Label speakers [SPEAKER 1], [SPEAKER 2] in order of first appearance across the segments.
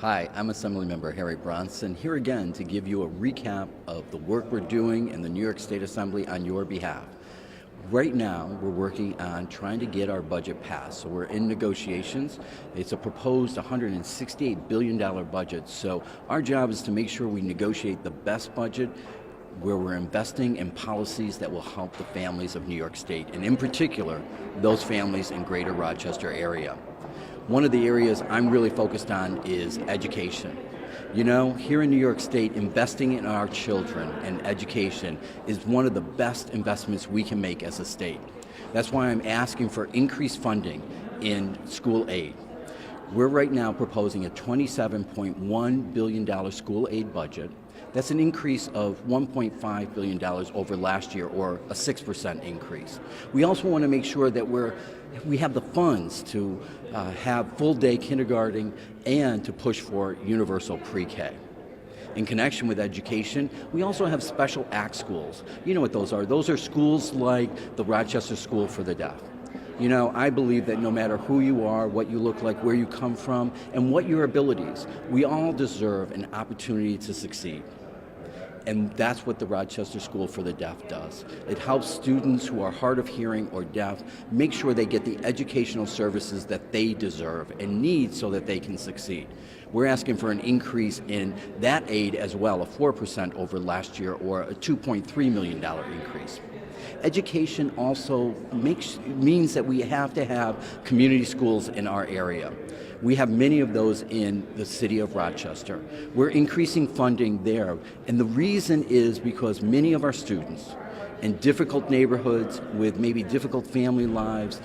[SPEAKER 1] Hi, I'm Assemblymember Bronson, here again to give you a recap of the work we're doing in the New York State Assembly on your behalf. Right now, we're working on trying to get our budget passed, so we're in negotiations. It's a proposed $168 billion budget, so our job is to make sure we negotiate the best budget where we're investing in policies that will help the families of New York State, and in particular, those families in greater Rochester area. One of the areas I'm really focused on is education. You know, here in New York State, investing in our children and education is one of the best investments we can make as a state. That's why I'm asking for increased funding in school aid. We're right now proposing a $27.1 billion school aid budget. That's an increase of $1.5 billion over last year, or a 6% increase. We also want to make sure that we have the funds to have full-day kindergarten and to push for universal pre-K. In connection with education, we also have special act schools. You know what those are. Those are schools like the Rochester School for the Deaf. You know, I believe that no matter who you are, what you look like, where you come from, and what your abilities, we all deserve an opportunity to succeed. And that's what the Rochester School for the Deaf does. It helps students who are hard of hearing or deaf make sure they get the educational services that they deserve and need so that they can succeed. We're asking for an increase in that aid as well, a 4% over last year, or a $2.3 million increase. Education also means that we have to have community schools in our area. We have many of those in the city of Rochester. We're increasing funding there, and the reason is because many of our students in difficult neighborhoods with maybe difficult family lives,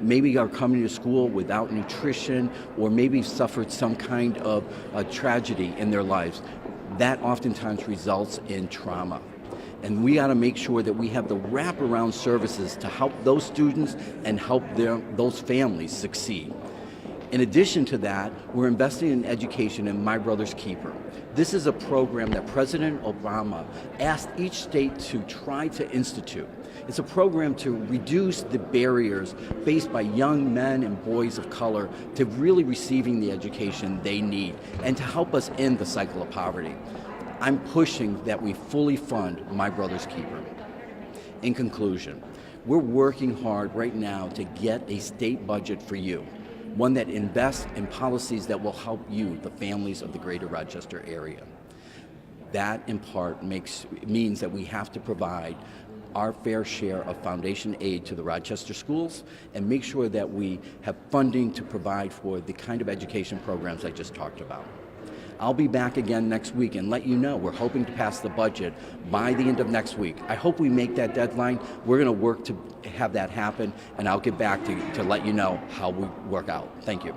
[SPEAKER 1] maybe are coming to school without nutrition, or maybe suffered some kind of tragedy in their lives. That oftentimes results in trauma. And we got to make sure that we have the wraparound services to help those students and help those families succeed. In addition to that, we're investing in education in My Brother's Keeper. This is a program that President Obama asked each state to try to institute. It's a program to reduce the barriers faced by young men and boys of color to really receiving the education they need and to help us end the cycle of poverty. I'm pushing that we fully fund My Brother's Keeper. In conclusion, we're working hard right now to get a state budget for you, one that invests in policies that will help you, the families of the greater Rochester area. That, in part, means that we have to provide our fair share of foundation aid to the Rochester schools and make sure that we have funding to provide for the kind of education programs I just talked about. I'll be back again next week and let you know we're hoping to pass the budget by the end of next week. I hope we make that deadline. We're going to work to have that happen, and I'll get back to let you know how we work out. Thank you.